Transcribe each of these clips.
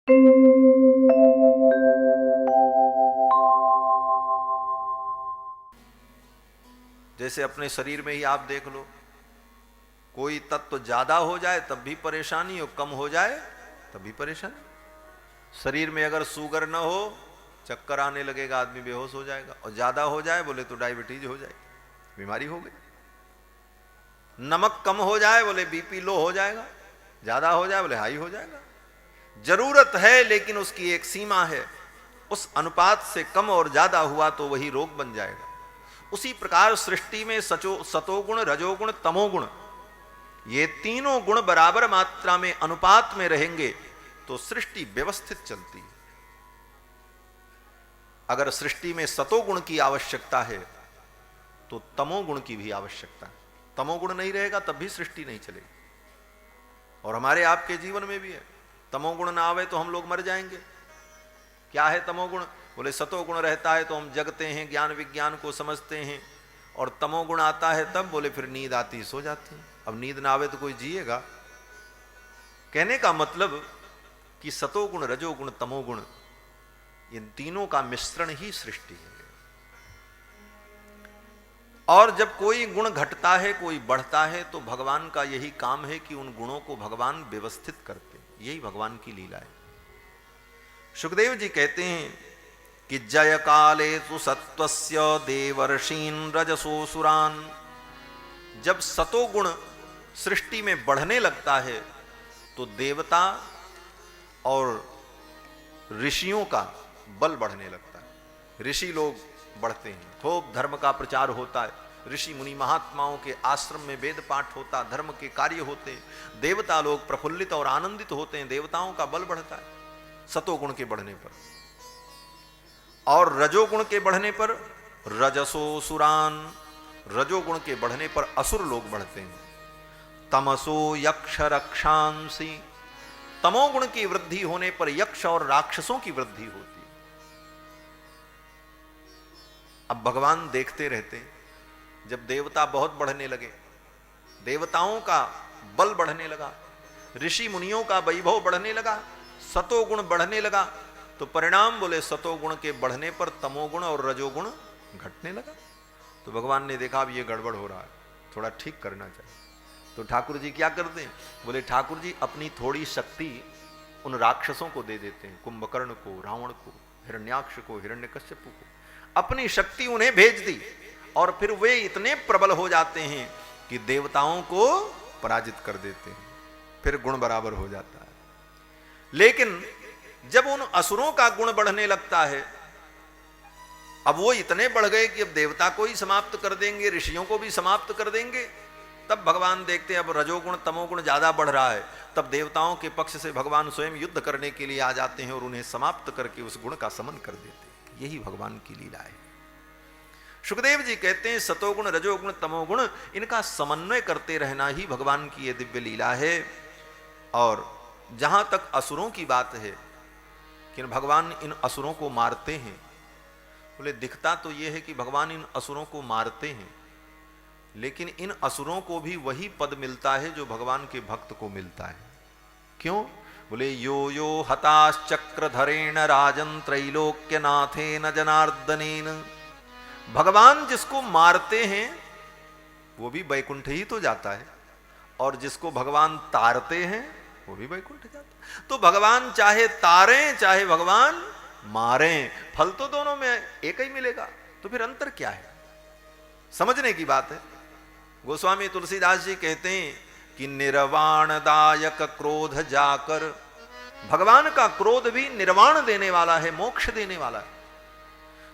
जैसे अपने शरीर में ही आप देख लो, कोई तत्व ज्यादा हो जाए तब भी परेशानी और कम हो जाए तब भी परेशानी। शरीर में अगर शुगर न हो, चक्कर आने लगेगा, आदमी बेहोश हो जाएगा, और ज्यादा हो जाए बोले तो डायबिटीज हो जाएगी, बीमारी हो गई। नमक कम हो जाए बोले बीपी लो हो जाएगा, ज्यादा हो जाए बोले हाई हो जाएगा। जरूरत है लेकिन उसकी एक सीमा है, उस अनुपात से कम और ज्यादा हुआ तो वही रोग बन जाएगा। उसी प्रकार सृष्टि में सतोगुण, रजोगुण, तमोगुण, ये तीनों गुण बराबर मात्रा में अनुपात में रहेंगे तो सृष्टि व्यवस्थित चलती है। अगर सृष्टि में सतोगुण की आवश्यकता है तो तमोगुण की भी आवश्यकता है। तमोगुण नहीं रहेगा तब भी सृष्टि नहीं चलेगी। और हमारे आपके जीवन में भी है, तमोगुण ना आवे तो हम लोग मर जाएंगे। क्या है तमोगुण? बोले सतोगुण रहता है तो हम जगते हैं, ज्ञान विज्ञान को समझते हैं, और तमोगुण आता है तब बोले फिर नींद आती, सो जाती है। अब नींद ना आवे तो कोई जिएगा? कहने का मतलब कि सतोगुण, रजोगुण, तमोगुण, इन तीनों का मिश्रण ही सृष्टि है। और जब कोई गुण घटता है, कोई बढ़ता है, तो भगवान का यही काम है कि उन गुणों को भगवान व्यवस्थित करते हैं। यही भगवान की लीला है। सुखदेव जी कहते हैं कि जय काले तु सत्वस्य देवर्षीन् रजसोसुरान्। जब सतोगुण सृष्टि में बढ़ने लगता है तो देवता और ऋषियों का बल बढ़ने लगता है। ऋषि लोग बढ़ते हैं, खूब धर्म का प्रचार होता है, ऋषि मुनि महात्माओं के आश्रम में वेद पाठ होता, धर्म के कार्य होते हैं, देवता लोग प्रफुल्लित और आनंदित होते हैं, देवताओं का बल बढ़ता है सतोगुण के बढ़ने पर। और रजोगुण के बढ़ने पर रजसोसुरान, रजोगुण के बढ़ने पर असुर लोग बढ़ते हैं। तमसो यक्ष रक्षांसी, तमोगुण की वृद्धि होने पर यक्ष और राक्षसों की वृद्धि होती है। अब भगवान देखते रहते, जब देवता बहुत बढ़ने लगे, देवताओं का बल बढ़ने लगा, ऋषि मुनियों का वैभव बढ़ने लगा, सतोगुण बढ़ने लगा, तो परिणाम बोले सतोगुण के बढ़ने पर तमोगुण और रजोगुण घटने लगा। तो भगवान ने देखा अब ये गड़बड़ हो रहा है, थोड़ा ठीक करना चाहिए। तो ठाकुर जी क्या करते हैं? बोले ठाकुर जी अपनी थोड़ी शक्ति उन राक्षसों को दे देते हैं, कुंभकर्ण को, रावण को, हिरण्याक्ष को, हिरण्यकश्यप को, अपनी शक्ति उन्हें भेज दी, और फिर वे इतने प्रबल हो जाते हैं कि देवताओं को पराजित कर देते हैं, फिर गुण बराबर हो जाता है। लेकिन जब उन असुरों का गुण बढ़ने लगता है, अब वो इतने बढ़ गए कि अब देवता को ही समाप्त कर देंगे, ऋषियों को भी समाप्त कर देंगे, तब भगवान देखते हैं अब रजोगुण तमोगुण ज्यादा बढ़ रहा है, तब देवताओं के पक्ष से भगवान स्वयं युद्ध करने के लिए आ जाते हैं और उन्हें समाप्त करके उस गुण का समन कर देते हैं। यही भगवान की लीला है। सुखदेव जी कहते हैं सतोगुण, रजोगुण, तमोगुण, इनका समन्वय करते रहना ही भगवान की यह दिव्य लीला है। और जहां तक असुरों की बात है कि भगवान इन असुरों को मारते हैं, बोले दिखता तो यह है कि भगवान इन असुरों को मारते हैं, लेकिन इन असुरों को भी वही पद मिलता है जो भगवान के भक्त को मिलता है। क्यों? बोले यो यो हताश्चक्रधरेण राजन त्रैलोक्यनाथेन जनार्दनेन। भगवान जिसको मारते हैं वो भी वैकुंठ ही तो जाता है, और जिसको भगवान तारते हैं वो भी वैकुंठ जाता है। तो भगवान चाहे तारें चाहे भगवान मारें, फल तो दोनों में एक ही मिलेगा। तो फिर अंतर क्या है? समझने की बात है। गोस्वामी तुलसीदास जी कहते हैं कि निर्वाणदायक क्रोध जाकर, भगवान का क्रोध भी निर्वाण देने वाला है, मोक्ष देने वाला है।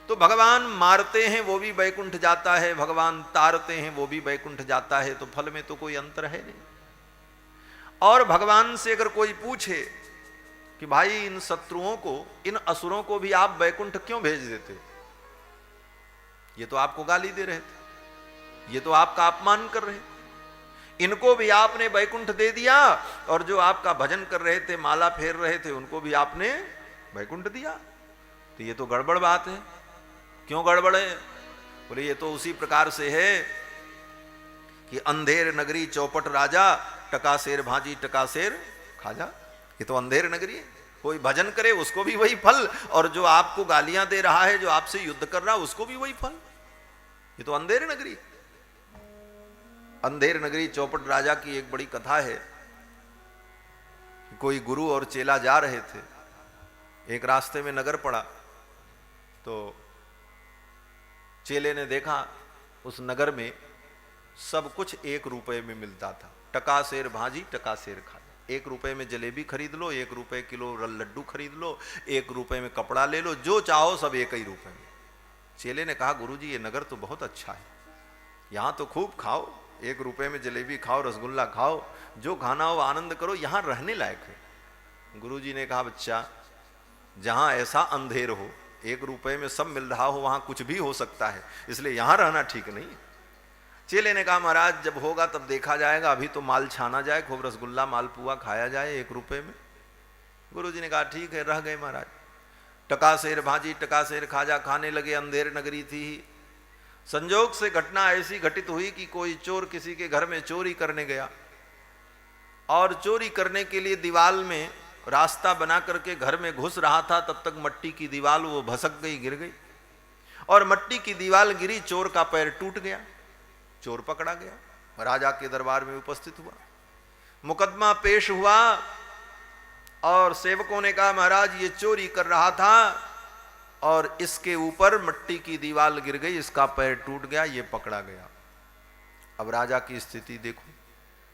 तो भगवान मारते हैं वो भी वैकुंठ जाता है, भगवान तारते हैं वो भी वैकुंठ जाता है, तो फल में तो कोई अंतर है नहीं। और भगवान से अगर कोई पूछे कि भाई इन शत्रुओं को, इन असुरों को भी आप वैकुंठ क्यों भेज देते? ये तो आपको गाली दे रहे थे, ये तो आपका अपमान कर रहे, इनको भी आपने वैकुंठ दे दिया, और जो आपका भजन कर रहे थे, माला फेर रहे थे, उनको भी आपने वैकुंठ दिया। तो ये तो गड़बड़ बात है। क्यों गड़बड़ है? बोले ये तो उसी प्रकार से है कि अंधेर नगरी चौपट राजा, टका शेर भाजी टका शेर खाजा। ये तो अंधेर नगरी है, कोई भजन करे उसको भी वही फल, और जो आपको गालियां दे रहा है, जो आपसे युद्ध कर रहा है, उसको भी वही फल। ये तो अंधेर नगरी। अंधेर नगरी चौपट राजा की एक बड़ी कथा है। कोई गुरु और चेला जा रहे थे, एक रास्ते में नगर पड़ा, तो चेले ने देखा उस नगर में सब कुछ 1 रुपए में मिलता था। टका सेर भाजी, टका सेर खाजा। 1 रुपए में जलेबी खरीद लो, 1 रुपए किलो लड्डू खरीद लो, 1 रुपए में कपड़ा ले लो, जो चाहो सब 1 ही रुपए में। चेले ने कहा गुरुजी ये नगर तो बहुत अच्छा है, यहां तो खूब खाओ, 1 रुपए में जलेबी खाओ, रसगुल्ला खाओ, जो खाना हो आनंद करो, यहां रहने लायक है। गुरुजी ने कहा बच्चा, जहां ऐसा अंधेर हो, 1 रुपए में सब मिल रहा हो, वहां कुछ भी हो सकता है, इसलिए यहां रहना ठीक नहीं। चेले ने कहा महाराज जब होगा तब देखा जाएगा, अभी तो माल छाना जाए, खूब रसगुल्ला मालपुआ खाया जाए 1 रुपए में। गुरुजी ने कहा ठीक है, रह गए महाराज। टका सेर भाजी, टका सेर खाजा खाने लगे। अंधेर नगरी थी। संजोग से घटना ऐसी घटित हुई कि कोई चोर किसी के घर में चोरी करने गया, और चोरी करने के लिए दीवार में रास्ता बना करके घर में घुस रहा था, तब तक मट्टी की दीवार वो भसक गई, गिर गई, और मट्टी की दीवार गिरी, चोर का पैर टूट गया, चोर पकड़ा गया, राजा के दरबार में उपस्थित हुआ, मुकदमा पेश हुआ, और सेवकों ने कहा महाराज ये चोरी कर रहा था और इसके ऊपर मट्टी की दीवार गिर गई, इसका पैर टूट गया, ये पकड़ा गया। अब राजा की स्थिति देखो।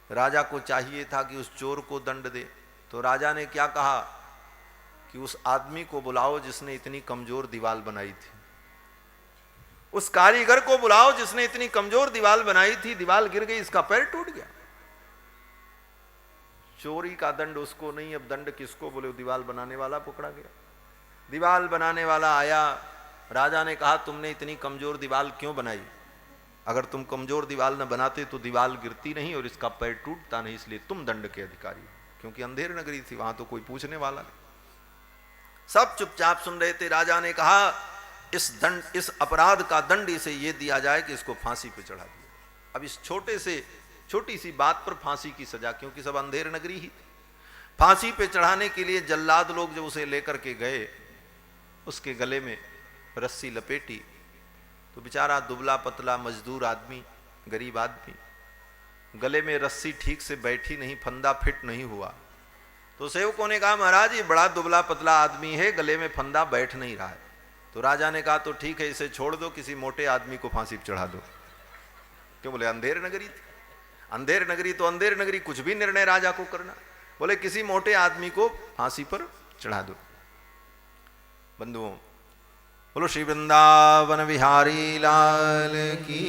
राजा को चाहिए था कि उस चोर को दंड दे, तो राजा ने क्या कहा कि उस आदमी को बुलाओ जिसने इतनी कमजोर दीवार बनाई थी, उस कारीगर को बुलाओ जिसने इतनी कमजोर दीवार बनाई थी, दीवार गिर गई, इसका पैर टूट गया। चोरी का दंड उसको नहीं, अब दंड किसको? बोले दीवार बनाने वाला पकड़ा गया। दीवार बनाने वाला आया, राजा ने कहा तुमने इतनी कमजोर दीवार क्यों बनाई? अगर तुम कमजोर दीवार न बनाते तो दीवार गिरती नहीं और इसका पैर टूटता नहीं, इसलिए तुम दंड के अधिकारी हो। क्योंकि अंधेर नगरी थी, वहां तो कोई पूछने वाला नहीं। सब चुपचाप सुन रहे थे। राजा ने कहा इस अपराध का दंड इसे ये दिया जाए कि इसको फांसी पे चढ़ा दिया। अब इस छोटी सी बात पर फांसी की सजा, क्योंकि सब अंधेर नगरी ही थी। फांसी पे चढ़ाने के लिए जल्लाद लोग जब उसे लेकर के गए, उसके गले में रस्सी लपेटी, तो बेचारा दुबला पतला मजदूर आदमी, गरीब आदमी, गले में रस्सी ठीक से बैठी नहीं, फंदा फिट नहीं हुआ। तो सेवकों ने कहा महाराज ये बड़ा दुबला पतला आदमी है, गले में फंदा बैठ नहीं रहा है। तो राजा ने कहा तो ठीक है, इसे छोड़ दो, किसी मोटे आदमी को फांसी पर चढ़ा दो। क्यों? बोले अंधेर नगरी थी। अंधेर नगरी तो अंधेर नगरी, कुछ भी निर्णय राजा को करना। बोले किसी मोटे आदमी को फांसी पर चढ़ा दो। बंधुओं, बोलो श्री वृंदावन बिहारी लाल की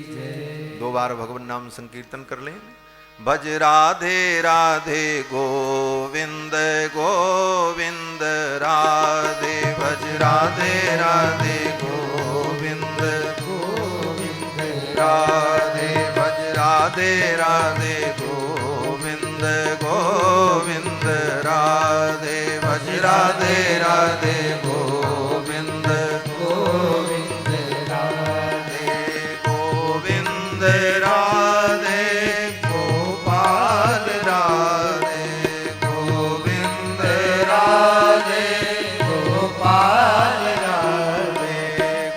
जय। 2 बार भगवान नाम संकीर्तन कर लें। भज राधे राधे गोविंद गोविंद राधे, भज राधे राधे गोविंद गोविंद राधे, भज राधे राधे गोविंद गोविंद राधे, भज राधे राधे गोविंद गोविंद राधे, गोविंद राधे गोपाल राधे, गोविंद राधे गोपाल राधे,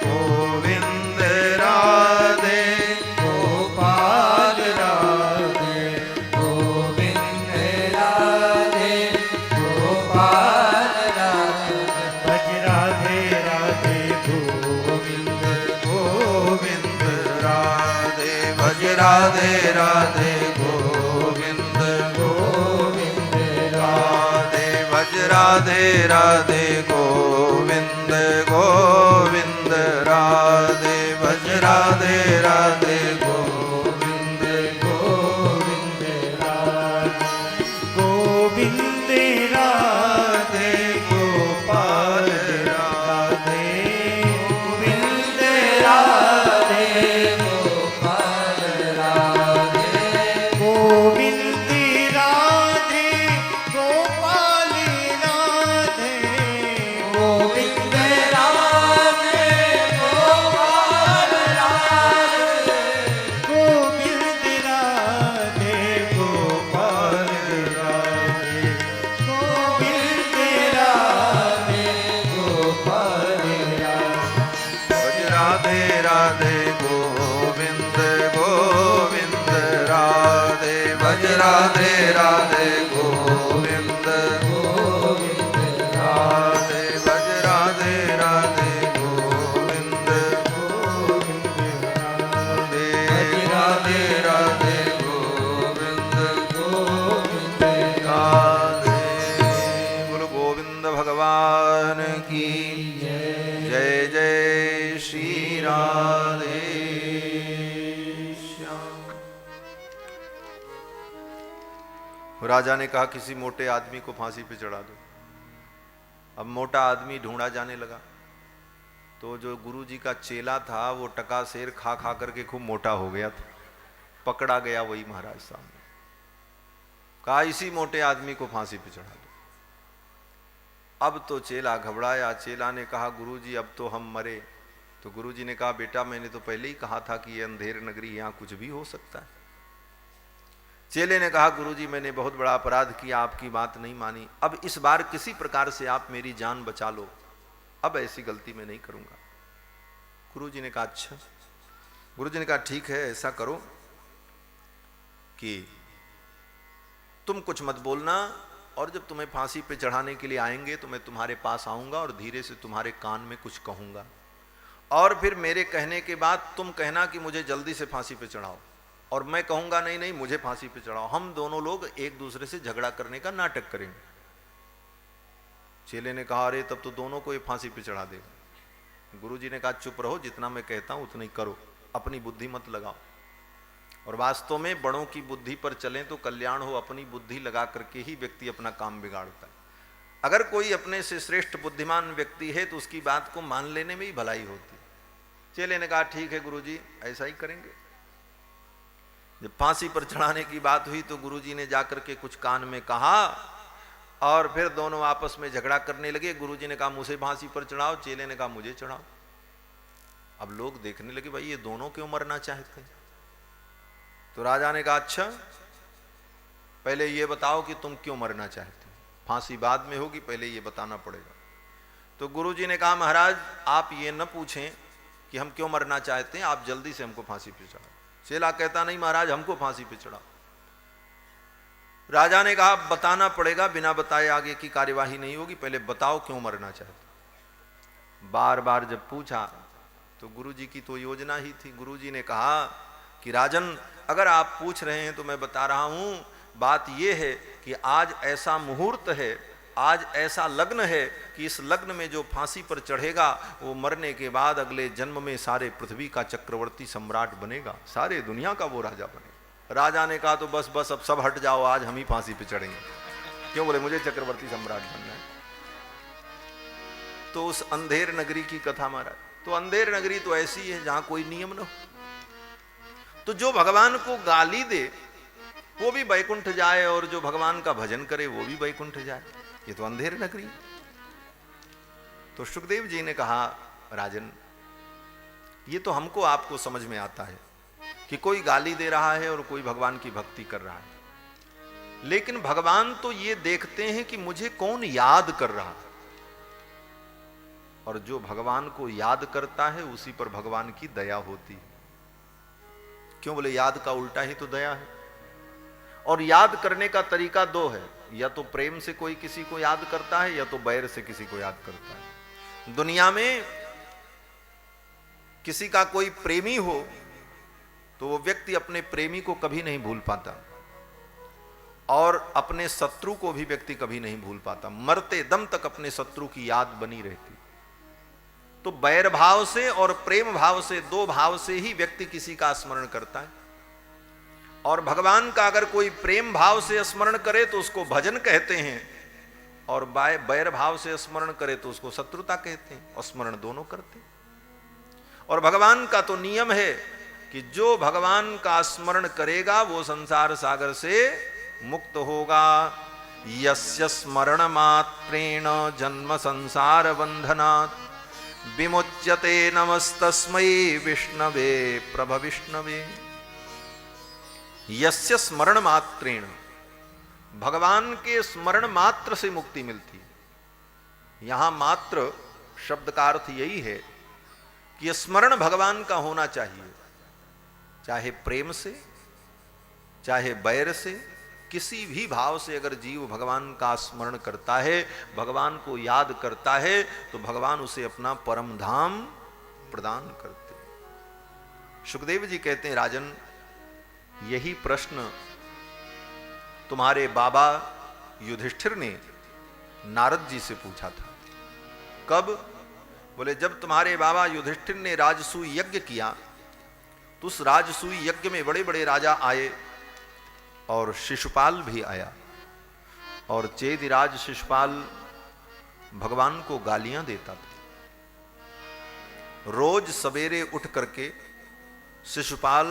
गोविंद राधे गोपाल राधे, गोविंद राधे गोपाल राधे, भज राधे राधे गोविंद गोविंद राधे, भज राधे राधे गोविंद गोविंद राधे, भज राधे राधे गोविंद गोविंद राधे, भज राधे राधे गोविंद गोविंद राधे, गोविंद राधे गोपाल राधे, गोविंद राधे गोपाल राधे, गोविंद राधे गोपाल राधे, गोविंद राधे भगवान की जय। जय श्री राधे श्याम। राजा ने कहा किसी मोटे आदमी को फांसी पे चढ़ा दो। अब मोटा आदमी ढूंढा जाने लगा, तो जो गुरु जी का चेला था वो टका शेर खा खा करके खूब मोटा हो गया था, पकड़ा गया वही महाराज सामने। कहा इसी मोटे आदमी को फांसी पे चढ़ा दो। अब तो चेला घबराया। चेला ने कहा गुरु जी अब तो हम मरे। तो गुरु जी ने कहा बेटा मैंने तो पहले ही कहा था कि ये अंधेर नगरी, यहाँ कुछ भी हो सकता है। चेले ने कहा गुरु जी मैंने बहुत बड़ा अपराध किया, आपकी बात नहीं मानी, अब इस बार किसी प्रकार से आप मेरी जान बचा लो, अब ऐसी गलती मैं नहीं करूंगा। गुरु जी ने कहा अच्छा। गुरु जी ने कहा ठीक है, ऐसा करो कि तुम कुछ मत बोलना, और जब तुम्हें फांसी पे चढ़ाने के लिए आएंगे तो मैं तुम्हारे पास आऊंगा और धीरे से तुम्हारे कान में कुछ कहूंगा, और फिर मेरे कहने के बाद तुम कहना कि मुझे जल्दी से फांसी पे चढ़ाओ, और मैं कहूंगा नहीं नहीं मुझे फांसी पे चढ़ाओ। हम दोनों लोग एक दूसरे से झगड़ा करने का नाटक करेंगे। चेले ने कहा अरे तब तो दोनों को ये फांसी पे चढ़ा देगा। गुरु जी ने कहा चुप रहो, जितना मैं कहता हूं उतना ही करो, अपनी बुद्धि मत लगाओ। और वास्तव में बड़ों की बुद्धि पर चलें तो कल्याण हो, अपनी बुद्धि लगा करके ही व्यक्ति अपना काम बिगाड़ता है। अगर कोई अपने से श्रेष्ठ बुद्धिमान व्यक्ति है तो उसकी बात को मान लेने में ही भलाई होती। चेले ने कहा ठीक है गुरुजी ऐसा ही करेंगे। जब फांसी पर चढ़ाने की बात हुई तो गुरुजी ने जाकर के कुछ कान में कहा और फिर दोनों आपस में झगड़ा करने लगे। गुरुजी ने कहा मुझे फांसी पर चढ़ाओ, चेले ने कहा मुझे चढ़ाओ। अब लोग देखने लगे भाई ये दोनों क्यों मरना चाहते हैं। तो राजा ने कहा अच्छा पहले ये बताओ कि तुम क्यों मरना चाहते हो, फांसी बाद में होगी, पहले ये बताना पड़ेगा। तो गुरुजी ने कहा महाराज आप ये न पूछें कि हम क्यों मरना चाहते हैं, आप जल्दी से हमको फांसी पे चढ़ाओ। चेला कहता नहीं महाराज हमको फांसी पे चढ़ाओ। राजा ने कहा बताना पड़ेगा, बिना बताए आगे की कार्यवाही नहीं होगी, पहले बताओ क्यों मरना चाहते। बार बार जब पूछा तो गुरुजी की तो योजना ही थी। गुरुजी ने कहा कि राजन अगर आप पूछ रहे हैं तो मैं बता रहा हूं, बात यह है कि आज ऐसा मुहूर्त है, आज ऐसा लग्न है कि इस लग्न में जो फांसी पर चढ़ेगा वो मरने के बाद अगले जन्म में सारे पृथ्वी का चक्रवर्ती सम्राट बनेगा, सारे दुनिया का वो राजा बनेगा। राजा ने कहा तो बस बस अब सब हट जाओ, आज हम ही फांसी पे चढ़ेंगे। क्यों बोले मुझे चक्रवर्ती सम्राट बनना है। तो उस अंधेर नगरी की कथा महाराज, तो अंधेर नगरी तो ऐसी है जहां कोई नियम न हो। तो जो भगवान को गाली दे वो भी बैकुंठ जाए और जो भगवान का भजन करे वो भी बैकुंठ जाए, ये तो अंधेर नगरी। तो सुखदेव जी ने कहा राजन ये तो हमको आपको समझ में आता है कि कोई गाली दे रहा है और कोई भगवान की भक्ति कर रहा है, लेकिन भगवान तो ये देखते हैं कि मुझे कौन याद कर रहा है, और जो भगवान को याद करता है उसी पर भगवान की दया होती है। क्यों बोले याद का उल्टा ही तो दया है। और याद करने का तरीका दो है, या तो प्रेम से कोई किसी को याद करता है या तो बैर से किसी को याद करता है। दुनिया में किसी का कोई प्रेमी हो तो वो व्यक्ति अपने प्रेमी को कभी नहीं भूल पाता, और अपने शत्रु को भी व्यक्ति कभी नहीं भूल पाता, मरते दम तक अपने शत्रु की याद बनी रहती। तो बैर भाव से और प्रेम भाव से, दो भाव से ही व्यक्ति किसी का स्मरण करता है। और भगवान का अगर कोई प्रेम भाव से स्मरण करे तो उसको भजन कहते हैं, और बैर भाव से स्मरण करे तो उसको शत्रुता कहते हैं, और स्मरण दोनों करते हैं। और भगवान का तो नियम है कि जो भगवान का स्मरण करेगा वो संसार सागर से मुक्त होगा। यस्य स्मरण मात्रेण जन्म संसार बंधनात् विमुच्यते नमस्तस्मै विष्णवे प्रभ विष्णवे। यस्य स्मरण मात्रेण, भगवान के स्मरण मात्र से मुक्ति मिलती है। यहां मात्र शब्द का अर्थ यही है कि स्मरण भगवान का होना चाहिए, चाहे प्रेम से चाहे बैर से, किसी भी भाव से अगर जीव भगवान का स्मरण करता है, भगवान को याद करता है, तो भगवान उसे अपना परम धाम प्रदान करते। सुखदेव जी कहते हैं राजन यही प्रश्न तुम्हारे बाबा युधिष्ठिर ने नारद जी से पूछा था। कब? बोले जब तुम्हारे बाबा युधिष्ठिर ने राजसूय यज्ञ किया तो उस राजसूय यज्ञ में बड़े बड़े राजा आए और शिशुपाल भी आया, और चेदिराज शिशुपाल भगवान को गालियां देता था। रोज सवेरे उठ करके शिशुपाल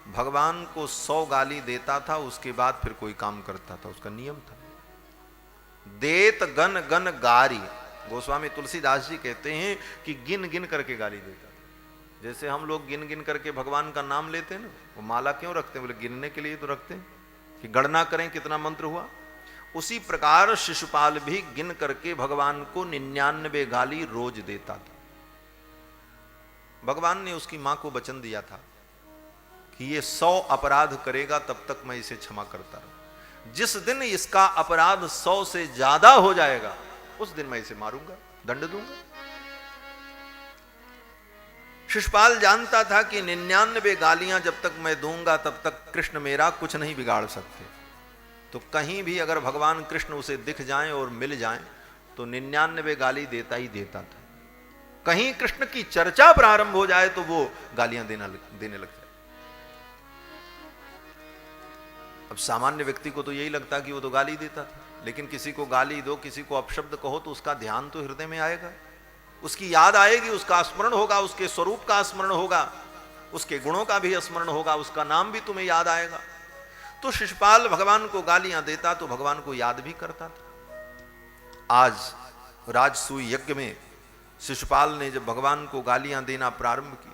भगवान को 100 गाली देता था, उसके बाद फिर कोई काम करता था, उसका नियम था। देत गन गन गारी, गोस्वामी तुलसीदास जी कहते हैं कि गिन गिन करके गाली देता था। जैसे हम लोग गिन गिन करके भगवान का नाम लेते हैं ना, वो माला क्यों रखते हैं? बोले गिनने के लिए तो रखते हैं कि गणना करें कितना मंत्र हुआ। उसी प्रकार शिशुपाल भी गिन करके भगवान को 99 गाली रोज देता था। भगवान ने उसकी मां को वचन दिया था कि ये 100 अपराध करेगा तब तक मैं इसे क्षमा करता रहूं, जिस दिन इसका अपराध 100 से ज्यादा हो जाएगा उस दिन मैं इसे मारूंगा, दंड दूंगा। शिशुपाल जानता था कि 99 गालियां जब तक मैं दूंगा तब तक कृष्ण मेरा कुछ नहीं बिगाड़ सकते। तो कहीं भी अगर भगवान कृष्ण उसे दिख जाएं और मिल जाएं तो 99 गाली देता ही देता था। कहीं कृष्ण की चर्चा प्रारंभ हो जाए तो वो गालियां देने लग जाए। अब सामान्य व्यक्ति को तो यही लगता कि वो तो गाली देता था, लेकिन किसी को गाली दो, किसी को अपशब्द कहो तो उसका ध्यान तो हृदय में आएगा, उसकी याद आएगी, उसका स्मरण होगा, उसके स्वरूप का स्मरण होगा, उसके गुणों का भी स्मरण होगा, उसका नाम भी तुम्हें याद आएगा। तो शिशुपाल भगवान को गालियां देता तो भगवान को याद भी करता था। आज राजसूय यज्ञ में शिशुपाल ने जब भगवान को गालियां देना प्रारंभ की,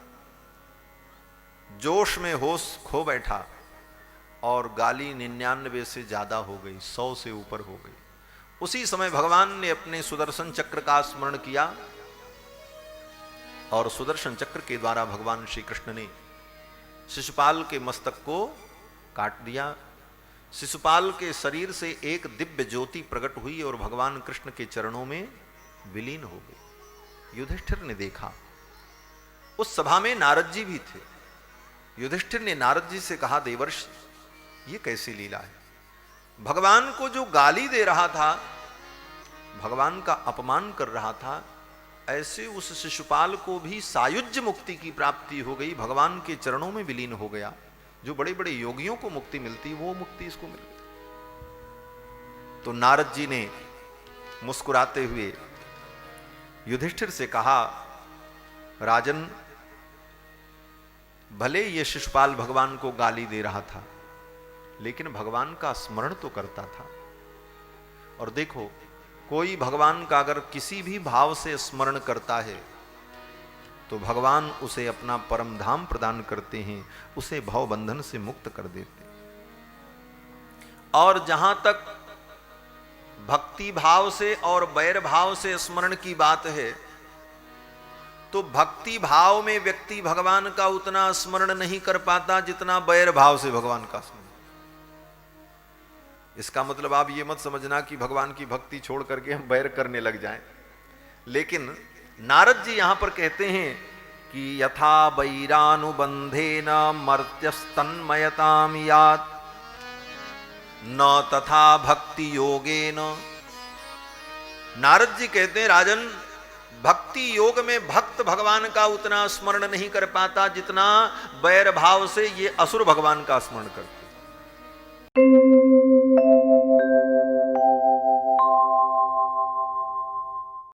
जोश में होश खो बैठा और गाली 99 से ज्यादा हो गई, 100 से ऊपर हो गई। उसी समय भगवान ने अपने सुदर्शन चक्र का स्मरण किया और सुदर्शन चक्र के द्वारा भगवान श्री कृष्ण ने शिशुपाल के मस्तक को काट दिया। शिशुपाल के शरीर से एक दिव्य ज्योति प्रकट हुई और भगवान कृष्ण के चरणों में विलीन हो गई। युधिष्ठिर ने देखा, उस सभा में नारद जी भी थे। युधिष्ठिर ने नारद जी से कहा, देवर्षि ये कैसी लीला है? भगवान को जो गाली दे रहा था, भगवान का अपमान कर रहा था, ऐसे उस शिशुपाल को भी सायुज्य मुक्ति की प्राप्ति हो गई, भगवान के चरणों में विलीन हो गया। जो बड़े बड़े योगियों को मुक्ति मिलती वो मुक्ति इसको मिल गई। तो नारद जी ने मुस्कुराते हुए युधिष्ठिर से कहा, राजन, भले ये शिशुपाल भगवान को गाली दे रहा था लेकिन भगवान का स्मरण तो करता था। और देखो, कोई भगवान का अगर किसी भी भाव से स्मरण करता है तो भगवान उसे अपना परम धाम प्रदान करते हैं, उसे भव बंधन से मुक्त कर देते। और जहां तक भक्ति भाव से और वैर भाव से स्मरण की बात है, तो भक्ति भाव में व्यक्ति भगवान का उतना स्मरण नहीं कर पाता जितना वैर भाव से भगवान का स्मरण। इसका मतलब आप ये मत समझना कि भगवान की भक्ति छोड़ करके हम वैर करने लग जाएं। लेकिन नारद जी यहां पर कहते हैं कि यथा वैरानुबंधेन मर्त्यस्तन्मयताम यात न तथा भक्ति योगेन। नारद जी कहते हैं, राजन, भक्ति योग में भक्त भगवान का उतना स्मरण नहीं कर पाता जितना वैर भाव से ये असुर भगवान का स्मरण करते।